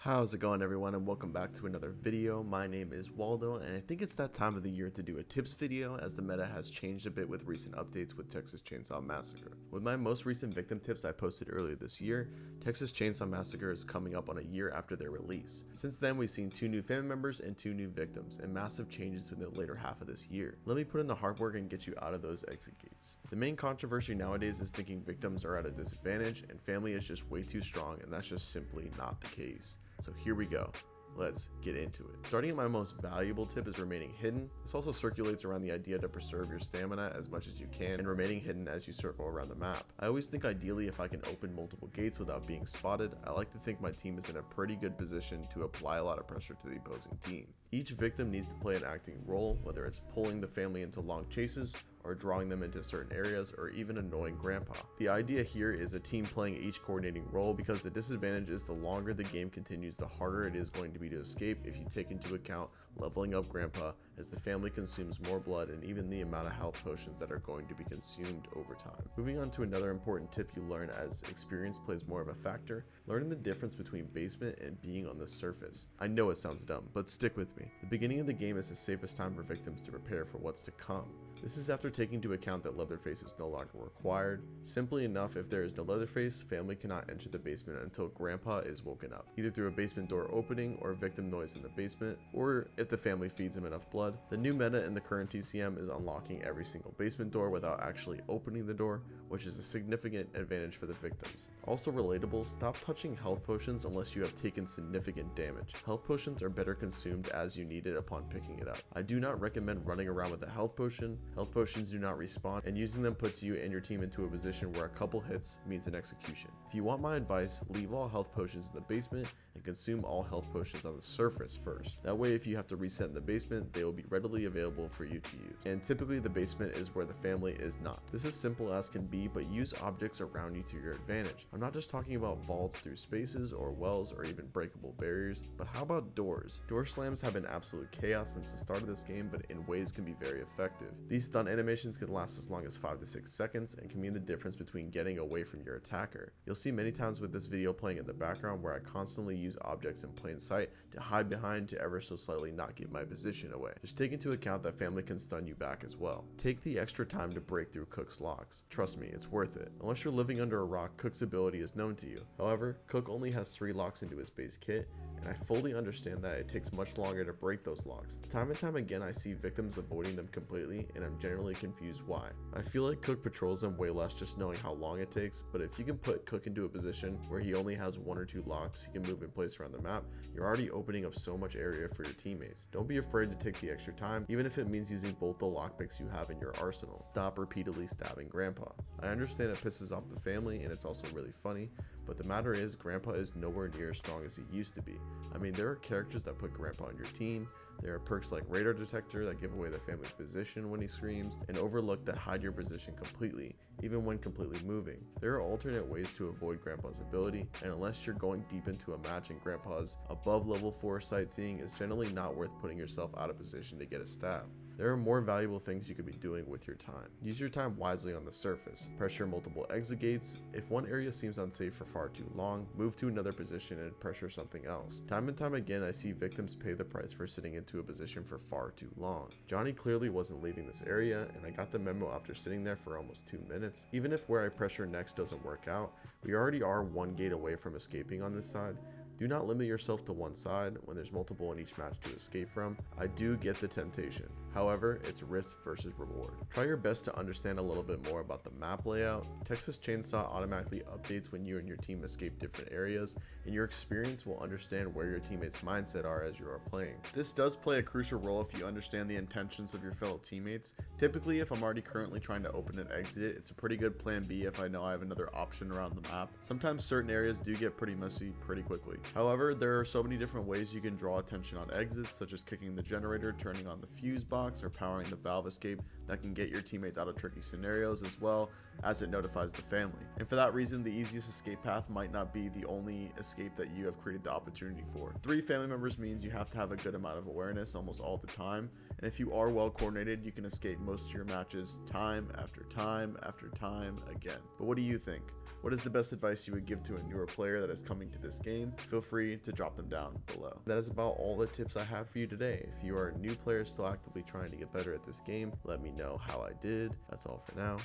How's it going, everyone, and welcome back to another video. My name is Waldo, and I think it's that time of the year to do a tips video as the meta has changed a bit with recent updates with Texas Chainsaw Massacre. With my most recent victim tips I posted earlier this year, Texas Chainsaw Massacre is coming up on a year after their release. Since then, we've seen 2 new family members and 2 new victims, and massive changes in the later half of this year. Let me put in the hard work and get you out of those exit gates. The main controversy nowadays is thinking victims are at a disadvantage and family is just way too strong, and that's just simply not the case. So here we go. Let's get into it. Starting at my most valuable tip is remaining hidden. This also circulates around the idea to preserve your stamina as much as you can and remaining hidden as you circle around the map. I always think ideally if I can open multiple gates without being spotted, I like to think my team is in a pretty good position to apply a lot of pressure to the opposing team. Each victim needs to play an acting role, whether it's pulling the family into long chases, or drawing them into certain areas, or even annoying grandpa. The idea here is a team playing each coordinating role because the disadvantage is the longer the game continues, the harder it is going to be to escape if you take into account leveling up grandpa as the family consumes more blood and even the amount of health potions that are going to be consumed over time. Moving on to another important tip you learn as experience plays more of a factor, learning the difference between basement and being on the surface. I know it sounds dumb, but stick with me. The beginning of the game is the safest time for victims to prepare for what's to come. This is after taking into account that Leatherface is no longer required. Simply enough, if there is no Leatherface, family cannot enter the basement until grandpa is woken up, either through a basement door opening or victim noise in the basement, or if the family feeds him enough blood. The new meta in the current TCM is unlocking every single basement door without actually opening the door, which is a significant advantage for the victims. Also relatable, stop touching health potions unless you have taken significant damage. Health potions are better consumed as you need it upon picking it up. I do not recommend running around with a health potion. Health potions do not respawn, and using them puts you and your team into a position where a couple hits means an execution. If you want my advice, leave all health potions in the basement and consume all health potions on the surface first. That way if you have to reset in the basement, they will be readily available for you to use. And typically the basement is where the family is not. This is simple as can be, but use objects around you to your advantage. I'm not just talking about vaults through spaces or wells or even breakable barriers, but how about doors? Door slams have been absolute chaos since the start of this game, but in ways can be very effective. These stun animations can last as long as 5 to 6 seconds and can mean the difference between getting away from your attacker. You'll see many times with this video playing in the background where I constantly use objects in plain sight to hide behind to ever so slightly not give my position away. Just take into account that family can stun you back as well. Take the extra time to break through Cook's locks. Trust me, it's worth it. Unless you're living under a rock, Cook's ability is known to you. However, Cook only has 3 locks into his base kit, and I fully understand that it takes much longer to break those locks. Time and time again I see victims avoiding them completely, and I'm generally confused why. I feel like Cook patrols them way less just knowing how long it takes, but if you can put Cook into a position where he only has 1 or 2 locks he can move in place around the map, you're already opening up so much area for your teammates. Don't be afraid to take the extra time, even if it means using both the lockpicks you have in your arsenal. Stop repeatedly stabbing grandpa. I understand it pisses off the family and it's also really funny, but the matter is grandpa is nowhere near as strong as he used to be. I mean, there are characters that put grandpa on your team, there are perks like radar detector that give away the family's position when he screams, and overlook that hide your position completely, even when completely moving. There are alternate ways to avoid grandpa's ability, and unless you're going deep into a match and grandpa's above level 4 sightseeing, it's generally not worth putting yourself out of position to get a stab. There are more valuable things you could be doing with your time. Use your time wisely on the surface. Pressure multiple exit gates. If one area seems unsafe for far too long, move to another position and pressure something else. Time and time again I see victims pay the price for sitting into a position for far too long. Johnny clearly wasn't leaving this area, and I got the memo after sitting there for almost 2 minutes. Even if where I pressure next doesn't work out, we already are 1 gate away from escaping on this side. Do not limit yourself to one side when there's multiple in each match to escape from. I do get the temptation. However, it's risk versus reward. Try your best to understand a little bit more about the map layout. Texas Chainsaw automatically updates when you and your team escape different areas, and your experience will understand where your teammates' mindset are as you are playing. This does play a crucial role if you understand the intentions of your fellow teammates. Typically, if I'm already currently trying to open an exit, it's a pretty good plan B if I know I have another option around the map. Sometimes certain areas do get pretty messy pretty quickly. However, there are so many different ways you can draw attention on exits, such as kicking the generator, turning on the fuse box, or powering the valve escape, that can get your teammates out of tricky scenarios, as well as it notifies the family. And for that reason, the easiest escape path might not be the only escape that you have created the opportunity for. 3 family members means you have to have a good amount of awareness almost all the time, and if you are well coordinated, you can escape most of your matches time after time after time again. But what do you think? What is the best advice you would give to a newer player that is coming to this game? Feel free to drop them down below. That is about all the tips I have for you today. If you are a new player still actively trying to get better at this game, let me know how I did. That's all for now.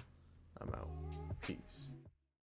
I'm out. Peace.